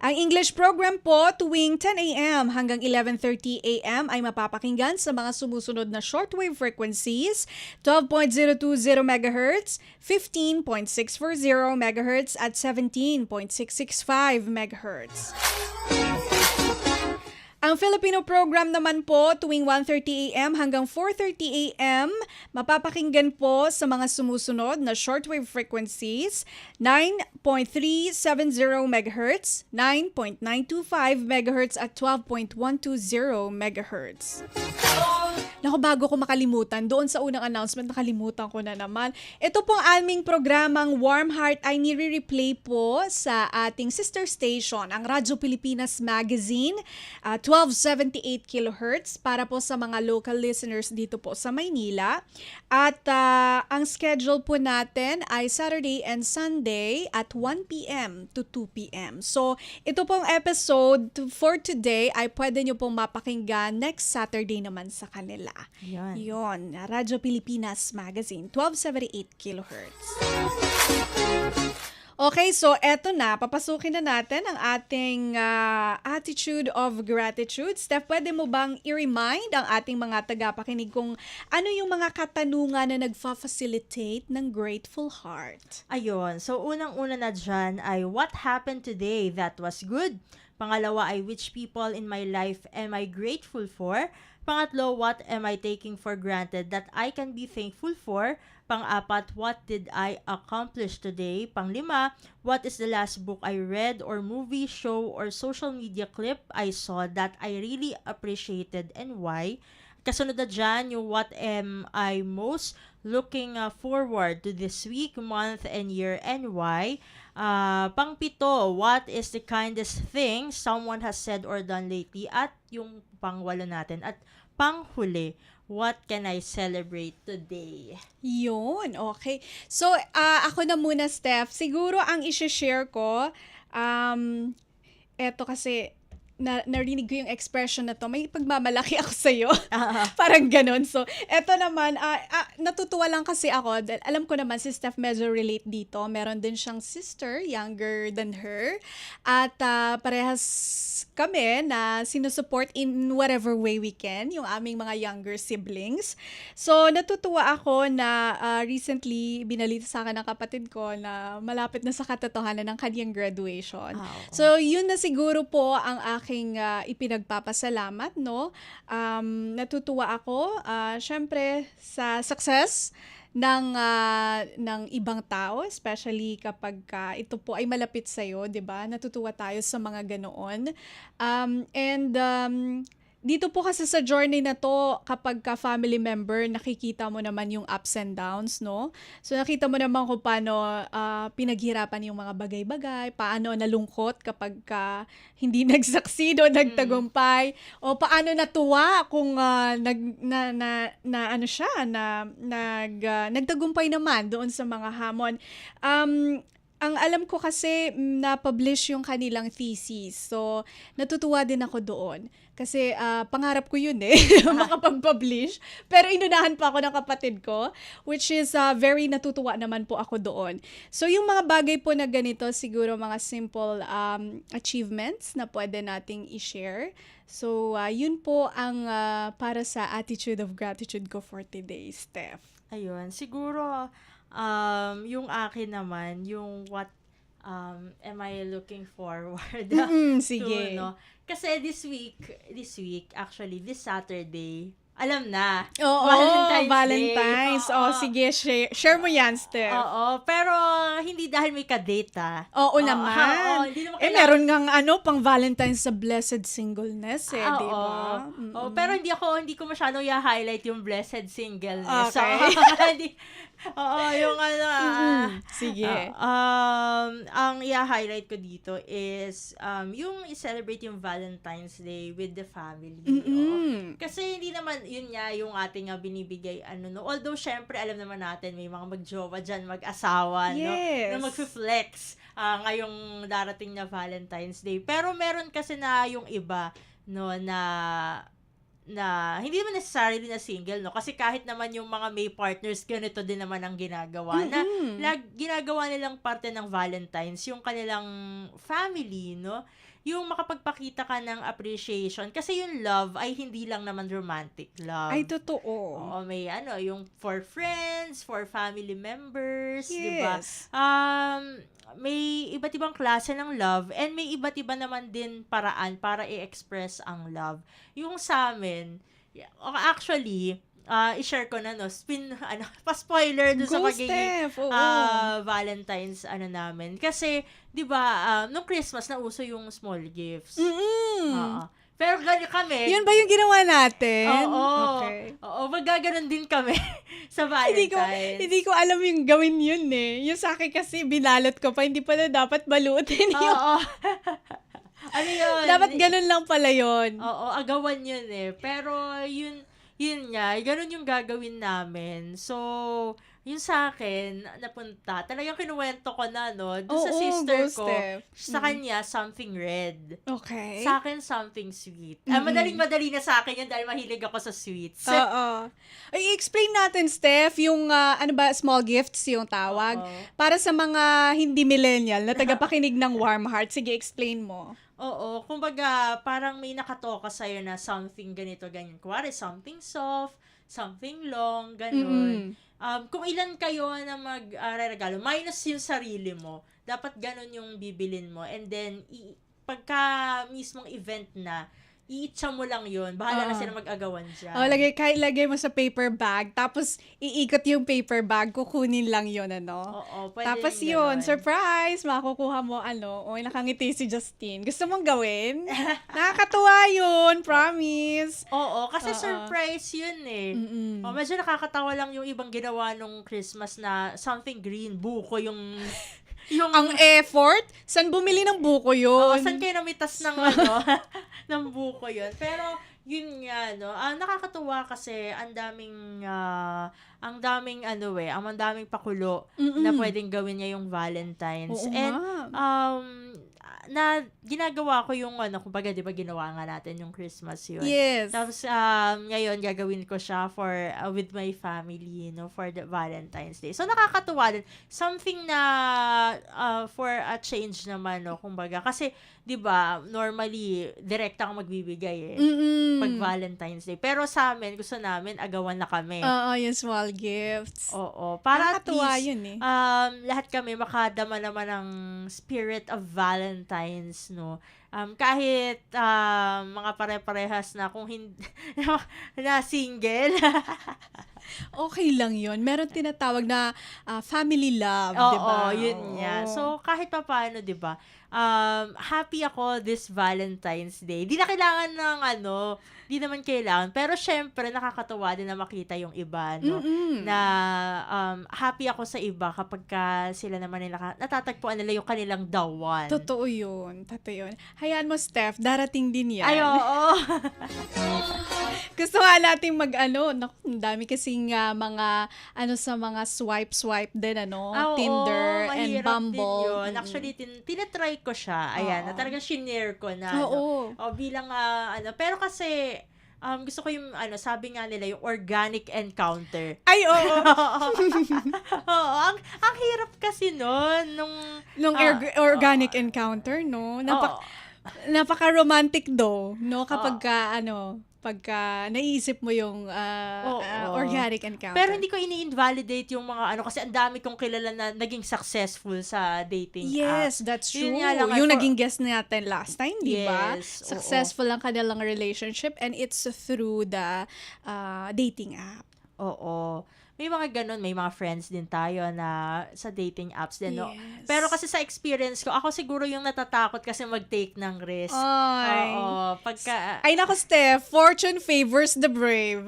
Ang English program po tuwing 10 a.m. hanggang 11:30 a.m. ay mapapakinggan sa mga sumusunod na shortwave frequencies 12.020 MHz, 15.640 MHz at 17.665 MHz. Ang Filipino program naman po tuwing 1:30 a.m. hanggang 4:30 a.m. mapapakinggan po sa mga sumusunod na shortwave frequencies 9.370 MHz, 9.925 MHz at 12.120 MHz. Naku, bago ko makalimutan, doon sa unang announcement, nakalimutan ko na naman. Ito pong aming programang Warm Heart ay nire-replay po sa ating sister station, ang Radyo Pilipinas Magazine, 1278 kHz para po sa mga local listeners dito po sa Maynila. At ang schedule po natin ay Saturday and Sunday at 1 p.m. to 2 p.m. So, ito pong episode for today ay pwede nyo pong mapakinggan next Saturday naman sa kanila. Yon, Radyo Pilipinas Magazine, 1278 kHz. Okay, so eto na, papasukin na natin ang ating attitude of gratitude. Steph, pwede mo bang i-remind ang ating mga tagapakinig kung ano yung mga katanungan na nagfa-facilitate ng grateful heart? Ayun. So, unang-una na dyan ay what happened today that was good? Pangalawa ay which people in my life am I grateful for? Pangatlo, what am I taking for granted that I can be thankful for? Pang-apat, what did I accomplish today? Panglima, what is the last book I read or movie, show, or social media clip I saw that I really appreciated and why? Kasunod na dyan, yung what am I most looking forward to this week, month, and year, and why? Pang-pito, what is the kindest thing someone has said or done lately? At yung pang-walo natin. At pang-huli, what can I celebrate today? Yun, okay. So, ako na muna, Steph. Siguro ang isi-share ko, eto kasi, narinig ko yung expression na to, may pagmamalaki ako sa'yo. Parang ganun. So, eto naman, natutuwa lang kasi ako. Alam ko naman, si Steph medyo relate dito. Meron din siyang sister, younger than her. At parehas kami na sinusupport in whatever way we can, yung aming mga younger siblings. So, natutuwa ako na recently, binalita sa akin ng kapatid ko na malapit na sa katotohanan ng kanyang graduation. So, yun na siguro po ang aking ipinagpapasalamat, no? Natutuwa ako, syempre, sa success ng ibang tao, especially kapag ito po ay malapit sa'yo, 'di ba? Natutuwa tayo sa mga ganoon. Dito po kasi sa journey na to, kapag ka family member, nakikita mo naman yung ups and downs, no? So nakita mo naman kung paano pinaghirapan yung mga bagay-bagay, paano nalungkot kapag hindi nag-succeed o nagtagumpay, o paano natuwa kung nagtagumpay naman doon sa mga hamon. Ang alam ko kasi na-publish yung kanilang thesis. So, natutuwa din ako doon. Kasi pangarap ko yun makapag-publish. Pero inunahan pa ako ng kapatid ko, which is very natutuwa naman po ako doon. So, yung mga bagay po na ganito, siguro mga simple achievements na pwede nating i-share. So, yun po ang para sa attitude of gratitude ko for today, Steph. Ayun, siguro yung akin naman, yung what am I looking forward sige. to, no? Kasi this week, actually, this Saturday, alam na. Oo, Valentine's. Day. Oo, sige, share mo yan, Steph. Oo, pero hindi dahil may ka-date, Oo naman. Hindi naman meron ngang pang Valentine's sa blessed singleness, di ba? Pero hindi ko masyadong i-highlight yung blessed singleness. Okay. So, Oo, yung ano, Sige. ang i-highlight ko dito is yung i-celebrate yung Valentine's Day with the family. Oo. Mm-mm. Kasi hindi naman, yun nga, yung ating binibigay, no. Although, syempre, alam naman natin, may mga magjowa dyan, mag-asawa, no, Yes. na mag-flex ngayong darating na Valentine's Day. Pero meron kasi na yung iba, no, na hindi naman necessarily na single, no? Kasi kahit naman yung mga may partners, ganito din naman ang ginagawa. Ginagawa nilang parte ng Valentine's, yung kanilang family, no? Yung makapagpakita ka ng appreciation. Kasi yung love ay hindi lang naman romantic love. Ay, totoo. Oo, may yung for friends, for family members, di ba? Yes. May iba't ibang klase ng love and may iba't iba naman din paraan para i-express ang love. Yung sa amin, actually, i-share ko na, no, pa-spoiler dun sa Go, pagiging Steph! Oo. Valentine's namin. Kasi, di ba, nung Christmas, nauso yung small gifts. Mm-mm. Oo. Pero ganyan kami. Yun ba yung ginawa natin? Oo. Okay. Oo, magaganon din kami sa Valentine's. Hindi ko alam yung gawin yun eh. Yung sa akin kasi binalot ko pa, hindi pala dapat balutin yun. Oo. Ano yun? Dapat ganun lang pala yun. Oo, agawan yun eh. Pero yun nga, ganun yung gagawin namin. So, yun sa akin, napunta, talagang kinuwento ko na, no? Doon sa Oo, sister go, ko, Steph. sa kanya, something red. Okay. Sa akin, something sweet. Madaling-madali na sa akin yun dahil mahilig ako sa sweets. Oo. Ay, i-explain natin, Steph, yung small gifts yung tawag. Oo. Para sa mga hindi millennial na tagapakinig ng Warm Heart. Sige, explain mo. Oo, kumbaga, parang may nakatoka sa'yo na something ganito, ganyan. Kuwari, something soft, something long, ganun. Kung ilan kayo na mag-regalo, minus yung sarili mo, dapat ganun yung bibilin mo. And then, pagka mismong event na, iitsa mo lang yun. Bahala na sila mag-agawan dyan. Lagay mo sa paper bag, tapos iikot yung paper bag, kukunin lang yun, ano? Oo, pwede Tapos rin yun, ganun. surprise, makukuha mo, nakangiti si Justine. Gusto mong gawin? Nakakatuwa yun, promise. Oo, kasi surprise yun eh. Medyo nakakatawa lang yung ibang ginawa nung Christmas na something green, buko yung Ang effort? Saan bumili ng buko yun? saan kayo namitas ng ng buko yun. Pero, yun nga, no, nakakatuwa kasi ang daming pakulo na pwedeng gawin niya yung Valentine's. Oo And, nga. na ginagawa ko yung kumbaga, di ba, ginawa nga natin yung Christmas yun. Yes. Tapos, ngayon, gagawin ko siya for, with my family, for the Valentine's Day. So, nakakatuwa din. Something na, for a change naman, no, kumbaga. Kasi, di ba, normally, direkta kang magbibigay pag Valentine's Day. Pero sa amin, gusto namin, agawan na kami. Oo, yung small gifts. Oo. Para at Nakakatuwa least, yun eh. lahat kami makadama naman ng spirit of Valentine's, no? Kahit mga pare-parehas na kung hindi na single. Okay lang yun. Meron tinatawag na family love, di ba? Oo, yun nga. So, kahit pa paano, di ba, happy ako this Valentine's Day. Di na kailangan ng di naman kailangan. Pero syempre, nakakatuwa din na makita yung iba, no? Na happy ako sa iba kapag sila naman nila, natatagpuan nila yung kanilang the one. Totoo yun. Hayaan mo, Steph, darating din yan. Ay, oo. Gusto nga natin ang dami kasing mga, sa mga swipe din, Tinder and mahirap Bumble. din yun. Actually, tinatry ko siya. Ayan, na talagang shinare ko na. Oo. Bilang, pero kasi, gusto ko yung, sabi nga nila, yung organic encounter. Ay, oo. Oo, ang hirap kasi nun, Nung organic encounter, no? Napaka-romantic do, no? Kapag pagka naisip mo yung organic encounter. Pero hindi ko ini-invalidate yung mga kasi ang dami kong kilala na naging successful sa dating Yes, app. that's true. Yun nga lang, Yung naging guest natin last time, di ba? Yes, Successful ang kanilang relationship and it's through the dating app. Oo. may mga ganun, may mga friends din tayo na sa dating apps din, no? Yes. Pero kasi sa experience ko, ako siguro yung natatakot kasi mag-take ng risk. Ay. Oo, pagka... Ay nako, Steph, fortune favors the brave.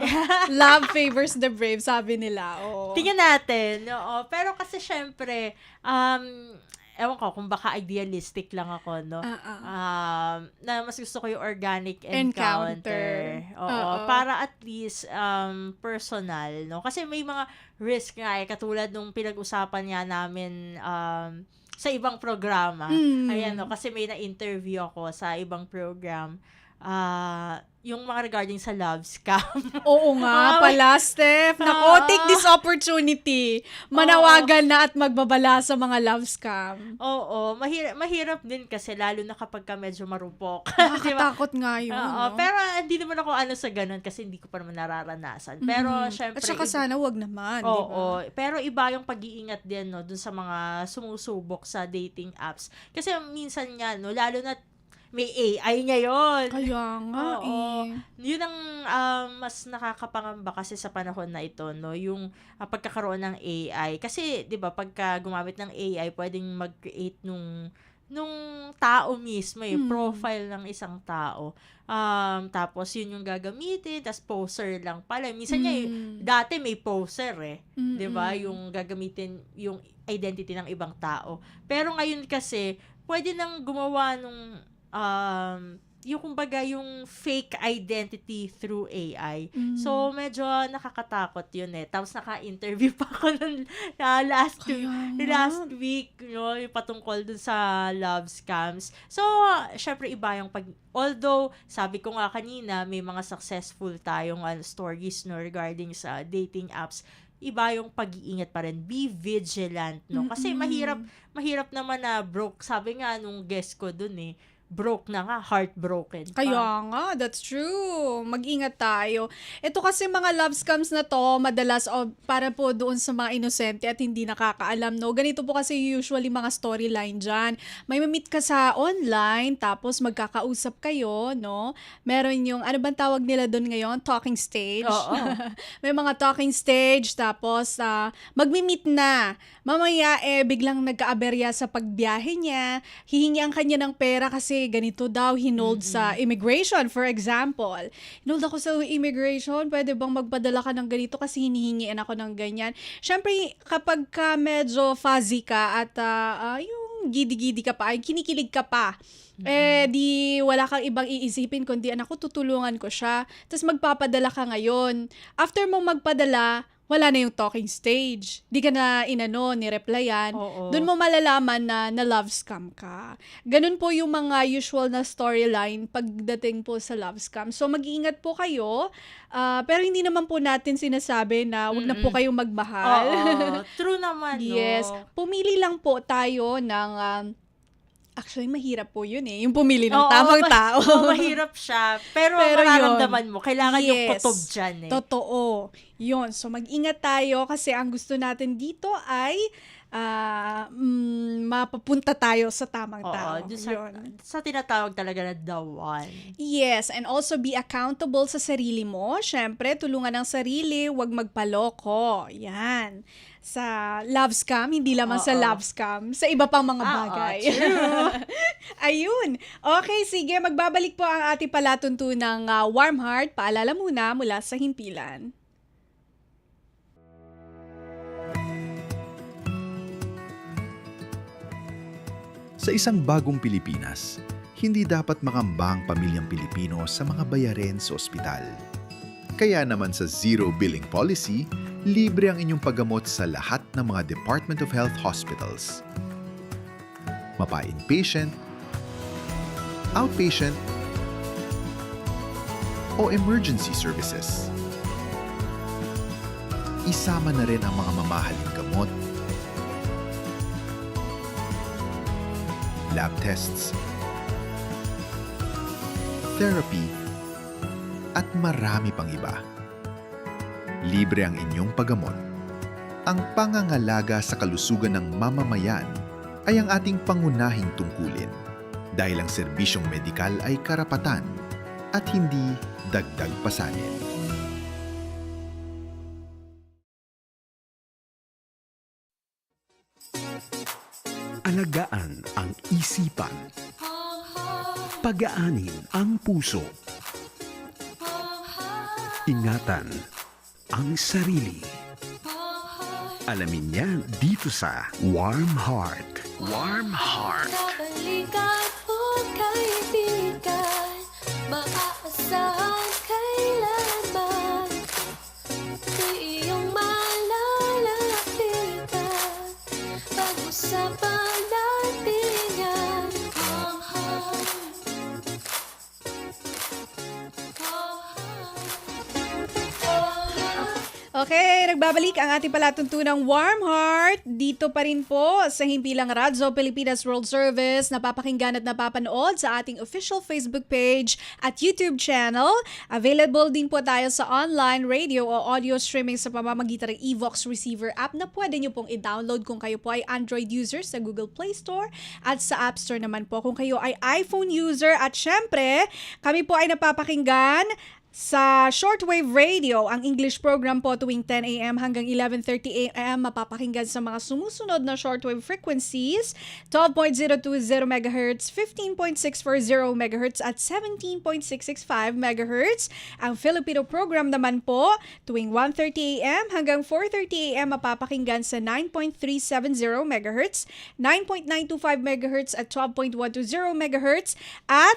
Love favors the brave, sabi nila. Oo. Tingnan natin, oo. Pero kasi syempre, ewan ko, kung baka idealistic lang ako, no? Na mas gusto ko yung organic encounter. Oo. Oo. Para at least, personal, no? Kasi may mga risk nga, katulad nung pinag-usapan nga namin, sa ibang programa. Ayan, no? Kasi may na-interview ako sa ibang program. Yung mga regarding sa love scam. Oo nga pala, Steph. Nako, take this opportunity. Manawagan na at magbabala sa mga love scam. Oo, mahirap din kasi lalo na kapag ka medyo marupok. Di ba? Nakakatakot nga yun. Oo, no? pero hindi naman ako sa ganun kasi hindi ko pa naman nararanasan. Pero syempre At saka sana wag naman, di ba? Oo, pero iba yung pag-iingat din, no, dun sa mga sumusubok sa dating apps. Kasi minsan nga, no, lalo na may AI ngayon. Kaya nga Oo. eh. Yun ang mas nakakapangamba kasi sa panahon na ito, no, yung pagkakaroon ng AI. Kasi 'di ba, pagka gumamit ng AI, pwedeng mag-create nung tao mismo, profile ng isang tao. Tapos yun yung gagamitin, tapos poser lang pala. Minsan nga, dati may poser 'di ba? Yung gagamitin yung identity ng ibang tao. Pero ngayon kasi, pwede nang gumawa nung yung kumbaga yung fake identity through AI. So, medyo nakakatakot yun Tapos naka-interview pa ako nun last week, no, yung patungkol dun sa love scams. So, syempre iba yung although, sabi ko nga kanina, may mga successful tayong stories, no, regarding sa dating apps, iba yung pag-iingat pa rin. Be vigilant, no? Kasi mahirap naman na broke. Sabi nga nung guest ko dun broke na nga, heartbroken pa. Kaya nga, that's true. Mag-ingat tayo. Ito kasi mga love scams na to, madalas para po doon sa mga inosente at hindi nakakaalam, no? Ganito po kasi usually mga storyline dyan. May mamit ka sa online, tapos magkakausap kayo, no? Meron yung, ano bang tawag nila doon ngayon? Talking stage. Oo. May mga talking stage, tapos magmi-meet na. Mamaya biglang nagkaaberya sa pagbiyahe niya, hihingi ang kanya ng pera kasi ganito daw, hinold sa immigration, for example. Hinold ako sa immigration, pwede bang magpadala ka ng ganito kasi hinihingian ako ng ganyan. Siyempre, kapag ka medyo fuzzy ka at yung gidi-gidi ka pa, kinikilig ka pa, di wala kang ibang iisipin kundi anak ko, tutulungan ko siya. Tapos magpapadala ka ngayon. After mong magpadala, wala na yung talking stage. Di ka na ni-replyan. Doon mo malalaman na love scam ka. Ganun po yung mga usual na storyline pagdating po sa love scam. So mag-iingat po kayo. Pero hindi naman po natin sinasabi na wag na po kayong magmahal. Oo. True naman, no? Yes. Pumili lang po tayo ng actually, mahirap po yun yung pumili ng tamang tao. Mahirap siya. Pero Pero mararamdaman mo, kailangan yung yes, kutob dyan Totoo. Yun. So, mag-ingat tayo kasi ang gusto natin dito ay mapapunta tayo sa tamang tao. Dun Yun. sa tinatawag talaga na the one. Yes, and also be accountable sa sarili mo. Siyempre, tulungan ang sarili, huwag magpaloko. Yan. Sa love scam, hindi lamang sa love scam, sa iba pang mga bagay. True. Ayun. Okay, sige, magbabalik po ang ating palatuntunang Warm Heart. Paalala muna mula sa himpilan. Sa isang bagong Pilipinas, hindi dapat makamba ang pamilyang Pilipino sa mga bayarin sa ospital. Kaya naman sa Zero Billing Policy, libre ang inyong paggamot sa lahat ng mga Department of Health hospitals. Mapa-inpatient, outpatient, o emergency services. Isama na rin ang mga mamahaling gamot, lab tests, therapy, at marami pang iba. Libre ang inyong paggamot. Ang pangangalaga sa kalusugan ng mamamayan ay ang ating pangunahing tungkulin dahil ang serbisyong medikal ay karapatan at hindi dagdag pasanin. Alagaan ang isipan. Hong Hong, Pagaanin ang puso. Hong Hong, Ingatan ang sarili. Hong Hong. Alamin yan dito sa Warm Heart. Warm Heart. Kabalikan o kaibigan, maaasahan kailanman. Di iyong malalapitan, pag-usapan natin yan. Hong Hong, Hong Hong. Okay, nagbabalik ang ating palatuntunang Warm Heart. Dito pa rin po sa himpilang Radyo Pilipinas World Service, napapakinggan at napapanood sa ating official Facebook page at YouTube channel. Available din po tayo sa online radio o audio streaming sa pamamagitan ng Evox Receiver app na pwede nyo pong i-download kung kayo po ay Android user sa Google Play Store at sa App Store naman po kung kayo ay iPhone user. At syempre, kami po ay napapakinggan sa shortwave radio, ang English program po tuwing 10 a.m. hanggang 11:30 a.m. mapapakinggan sa mga sumusunod na shortwave frequencies, 12.020 MHz, 15.640 MHz at 17.665 MHz. Ang Filipino program naman po tuwing 1:30 a.m. hanggang 4:30 a.m. mapapakinggan sa 9.370 MHz, 9.925 MHz at 12.120 MHz at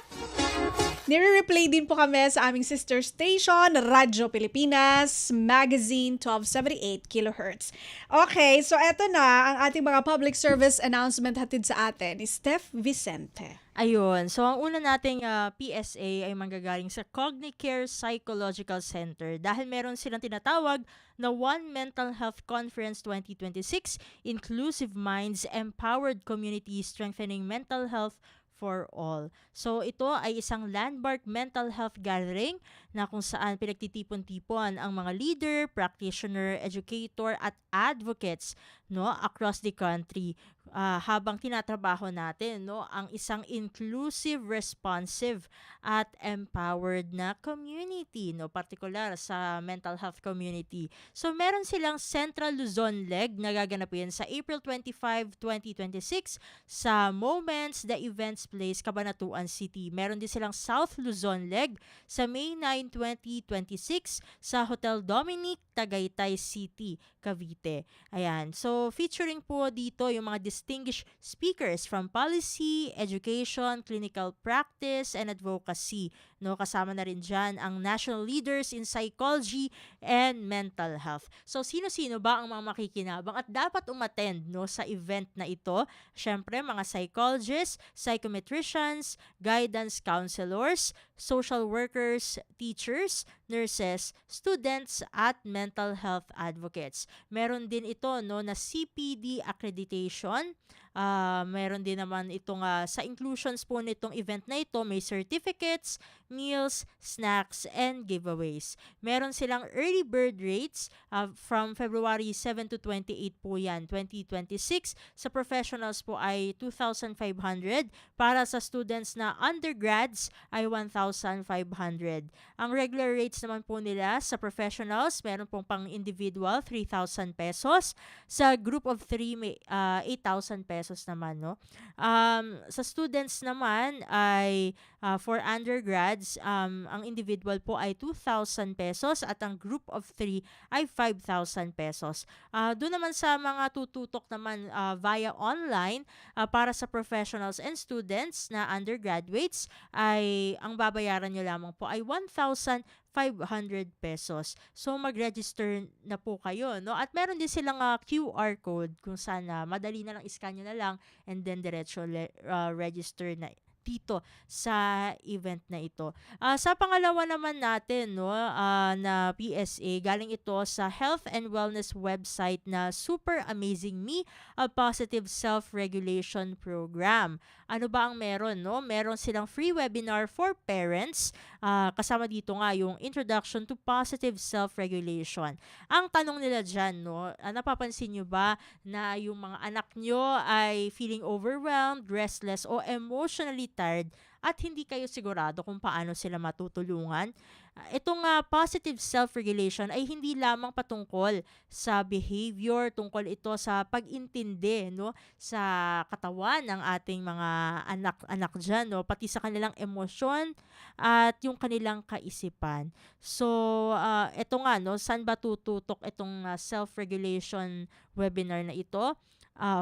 nire-replay din po kami sa aming sister station, Radyo Pilipinas, Magazine 1278 kHz. Okay, so eto na ang ating mga public service announcement hatid sa atin ni Steph Vicente. Ayun. So, ang una nating PSA ay manggagaling sa Cognicare Psychological Center dahil meron silang tinatawag na One Mental Health Conference 2026, Inclusive Minds, Empowered Community Strengthening Mental Health for All. So, ito ay isang landmark mental health gathering na kung saan pinagtitipon-tipon ang mga leader, practitioner, educator at advocates across the country habang tinatrabaho natin ang isang inclusive, responsive at empowered na community, particular sa mental health community. So meron silang Central Luzon leg na gaganapin sa April 25, 2026 sa Moments the Events Place, Cabanatuan City. Meron din silang South Luzon leg sa May 9, 2026 sa Hotel Dominic, Tagaytay City, Cavite. Ayan. So featuring po dito yung mga distinguished speakers from policy, education, clinical practice, and advocacy. Kasama na rin dyan ang national leaders in psychology and mental health. So, sino-sino ba ang mga makikinabang at dapat umattend sa event na ito? Siyempre, mga psychologists, psychometricians, guidance counselors, social workers, teachers, nurses, students, at mental health advocates. Meron din ito na CPD accreditation. Meron din naman itong sa inclusions po nitong event na ito, may certificates, meals, snacks, and giveaways. Meron silang early bird rates from February 7 to 28 po yan, 2026. Sa professionals po ay 2,500. Para sa students na undergrads ay 1,500. Ang regular rates naman po nila sa professionals, meron pong pang individual 3,000 pesos. Sa group of 3 may 8,000 pesos naman. Sa students naman ay for undergrads, ang individual po ay 2,000 pesos at ang group of 3 ay 5,000 pesos. Doon naman sa mga tututok naman via online, para sa professionals and students na undergraduates ay ang babayaran nyo lamang po ay 1,500 pesos. So mag-register na po kayo, At meron din silang QR code kung saan madali na lang iscan nyo na lang and then diretso register na dito sa event na ito. Sa pangalawa naman natin na PSA, galing ito sa health and wellness website na Super Amazing Me, a positive self-regulation program. Ano ba ang meron? Meron silang free webinar for parents. Kasama dito nga yung Introduction to Positive Self-Regulation. Ang tanong nila dyan, napapansin nyo ba na yung mga anak nyo ay feeling overwhelmed, restless, o emotionally tired at hindi kayo sigurado kung paano sila matutulungan? Itong positive self-regulation ay hindi lamang patungkol sa behavior, tungkol ito sa pag-intindi, no, sa katawan ng ating mga anak-anak diyan, no, pati sa kanilang emosyon at yung kanilang kaisipan. So, ito nga, no, saan ba tututok itong self-regulation webinar na ito?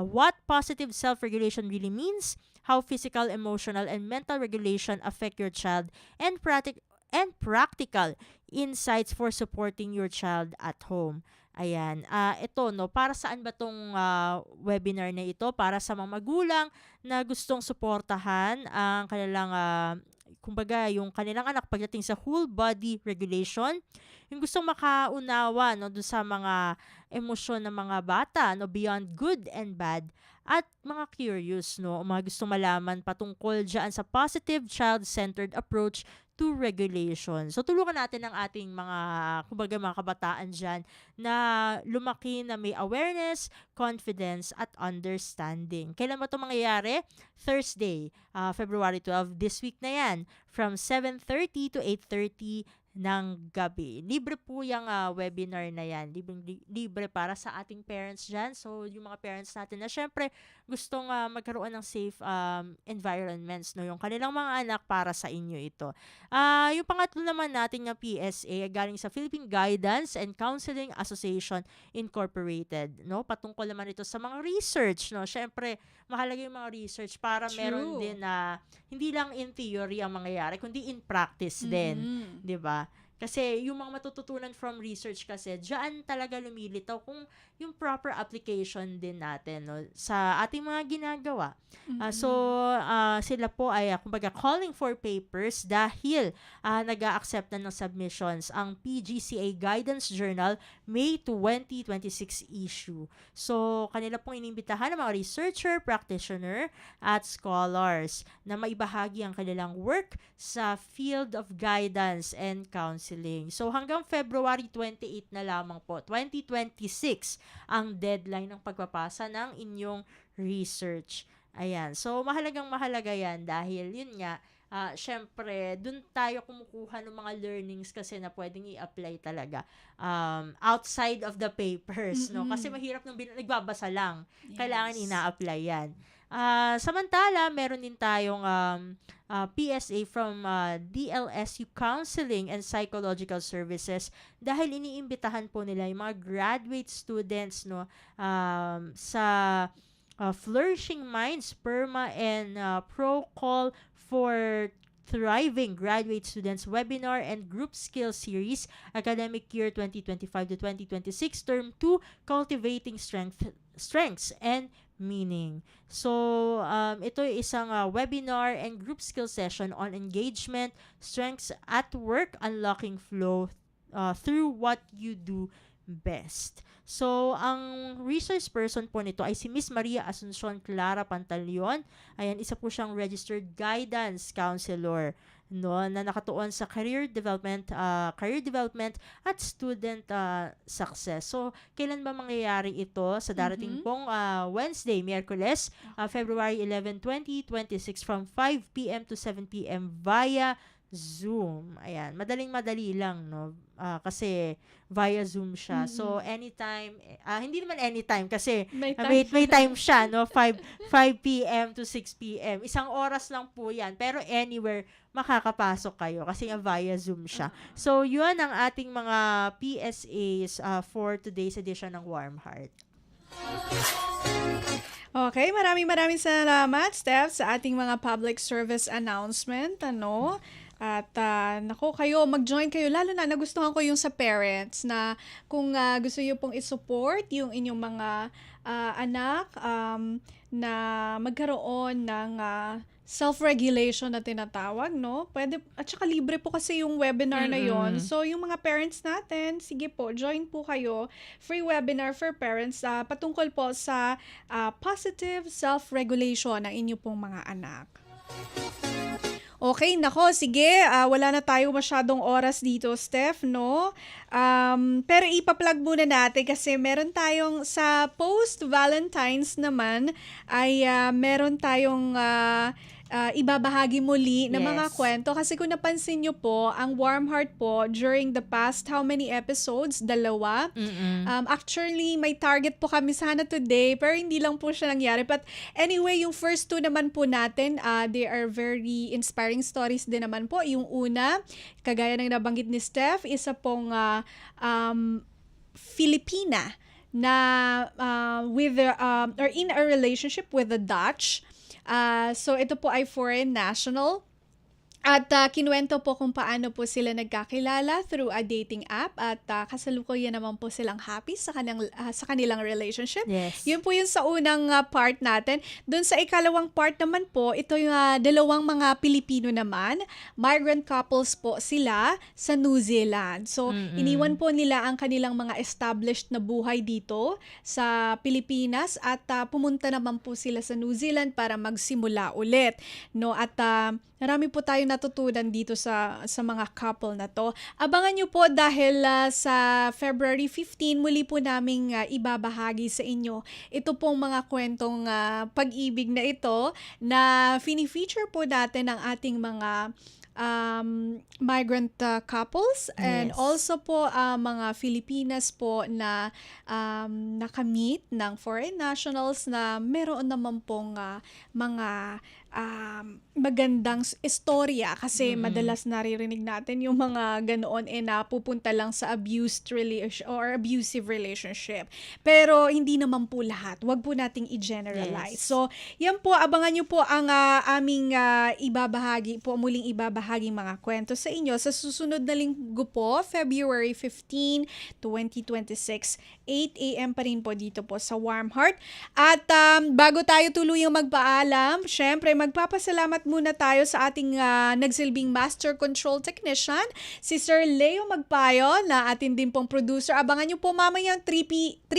What positive self-regulation really means, how physical, emotional, and mental regulation affect your child, and practical insights for supporting your child at home. Ayan. Ito, no, para saan ba tong webinar na ito? Para sa mga magulang na gustong suportahan ang kanilang kumbaga, yung kanilang anak pagdating sa whole body regulation, yung gustong makaunawa, no, doon sa mga emosyon ng mga bata, no, beyond good and bad, at mga curious, no, mga gustong malaman patungkol dyan sa positive child-centered approach to regulation. So, tulungan natin ang ating kumbaga, mga kabataan dyan na lumaki na may awareness, confidence, at understanding. Kailan ba ito mangyayari? Thursday, February 12, this week na yan, from 7:30 to 8:30 ng gabi. Libre po yung webinar na yan. Libre para sa ating parents dyan. So, yung mga parents natin na syempre gustong magkaroon ng safe environments, no, yung kanilang mga anak para sa inyo ito. Yung pangatlo naman natin ng PSA galing sa Philippine Guidance and Counseling Association Incorporated, no? Patungkol naman ito sa mga research, no? Syempre, mahalaga yung mga research para meron din na hindi lang in theory ang mangyayari, kundi in practice din, 'di ba? Kasi yung mga matututunan from research kasi, diyan talaga lumilitaw kung yung proper application din natin, no, sa ating mga ginagawa. So, sila po ay, kumbaga, calling for papers dahil nag-a-accept na ng submissions ang PGCA Guidance Journal May 2026 issue. So, kanila pong inimbitahan ng mga researcher, practitioner, at scholars na maibahagi ang kanilang work sa field of guidance and counseling. So, hanggang February 28 na lamang po, 2026, ang deadline ng pagpapasa ng inyong research. Ayan. So, mahalagang-mahalaga yan dahil yun nga, syempre, dun tayo kumukuha ng mga learnings kasi na pwedeng i-apply talaga outside of the papers, no? Kasi mahirap nung nagbabasa lang. Kailangan ina-apply yan. Samantala, meron din tayong PSA from DLSU Counseling and Psychological Services dahil iniimbitahan po nila yung mga graduate students, no, sa Flourishing Minds, PERMA, and Pro-Call for Thriving Graduate Students Webinar and Group Skills Series, Academic Year 2025 to 2026, Term 2, Cultivating Strengths and Meaning. So, ito ay isang webinar and group skill session on engagement, strengths at work, unlocking flow through what you do best. So, ang resource person po nito ay si Miss Maria Asuncion Clara Pantaleon. Ayan, isa po siyang registered guidance counselor, no, na nakatuon sa career development at student success. So, kailan ba mangyayari ito? Sa darating pong Wednesday, Miyerkules, February 11, 2026 from 5 p.m. to 7 p.m. via Zoom. Ayan, madaling-madali lang, no? Kasi via Zoom siya. So, anytime, hindi naman anytime kasi may time siya, no? 5 p.m. to 6 p.m. Isang oras lang po yan. Pero anywhere, makakapasok kayo kasi nga via Zoom siya. So, yun ang ating mga PSAs for today's edition ng Warm Heart. Okay, maraming salamat, Steph, sa ating mga public service announcement, ano? At nako, mag-join kayo, lalo na nagustuhan ko yung sa parents na kung gusto niyo pong i-support yung inyong mga anak na magkaroon ng self-regulation na tinatawag, no? Pwede, at saka libre po kasi yung webinar na yon. So, yung mga parents natin, sige po, join po kayo. Free webinar for parents patungkol po sa positive self-regulation ng inyo pong mga anak. Okay, nako, sige, wala na tayo masyadong oras dito, Steph, no? Pero ipa-plug muna natin kasi meron tayong sa post-Valentine's naman ay meron tayong ibabahagi muli ng mga Yes. kwento. Kasi kung napansin nyo po, ang Warm Heart po, during the past how many episodes? 2. Actually, may target po kami sana today, pero hindi lang po siya nangyari. But anyway, yung first 2 naman po natin, they are very inspiring stories din naman po. Yung una, kagaya ng nabanggit ni Steph, isa pong Filipina na or in a relationship with the Dutch. So ito po ay foreign national. At kinuwento po kung paano po sila nagkakilala through a dating app at kasalukuyan naman po silang happy sa kanilang relationship. Yes. Yun po yung sa unang part natin. Doon sa ikalawang part naman po, ito yung dalawang mga Pilipino naman. Migrant couples po sila sa New Zealand. So, iniwan po nila ang kanilang mga established na buhay dito sa Pilipinas at pumunta naman po sila sa New Zealand para magsimula ulit. No? At marami po tayo natutunan dito sa mga couple na to. Abangan nyo po dahil sa February 15, muli po naming ibabahagi sa inyo ito pong mga kwentong pag-ibig na ito na fini-feature po natin ng ating mga migrant couples and Yes. also po mga Filipinas po na nakamit ng foreign nationals na meron naman pong mga magandang istorya kasi madalas naririnig natin yung mga ganoon napupunta lang sa abused relation or abusive relationship. Pero hindi naman po lahat. Huwag po nating i-generalize. Yes. So, yan po, abangan nyo po ang aming muling ibabahagi mga kwento sa inyo sa susunod na linggo po, February 15, 2026, 8 a.m. pa rin po dito po sa Warm Heart. At bago tayo tuluyang magpaalam, syempre magpapasalamat muna tayo sa ating nagsilbing Master Control Technician, si Sir Leo Magpayo, na atin din pong producer. Abangan nyo po mamayang 3:30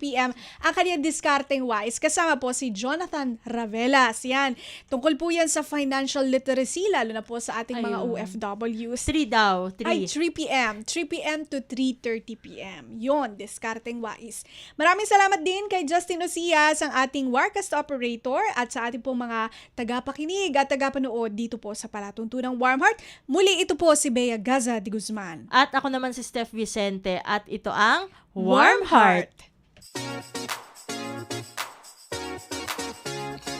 p.m. ang kanyang Discarding Wise. Kasama po si Jonathan Ravelas. Yan. Tungkol po yan sa financial literacy, lalo na po sa ating mga Ayun. OFWs. 3 daw. 3. Ay, 3 p.m. 3 p.m. to 3:30 p.m. Yon, Discarding Wise. Maraming salamat din kay Justin Osias, ang ating Warcast operator, at sa ating pong mga tagapakinig at tagapanood dito po sa Palatuntunang Warm Heart. Muli, ito po si Bea Gaza de Guzman. At ako naman si Steph Vicente at ito ang Warm Heart.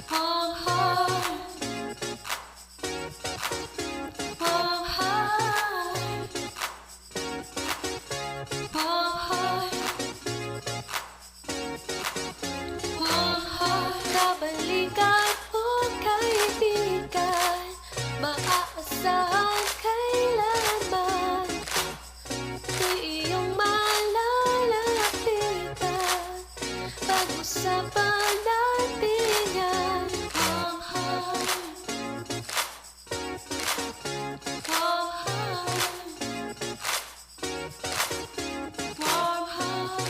Warm heart. Warm heart. Warm heart. Warm heart. Kabalikan o kaibigan, maaasahan kailanman. Di iyong malalapitan, pag-usapan natin yan. Warm heart. Warm heart. Warm heart.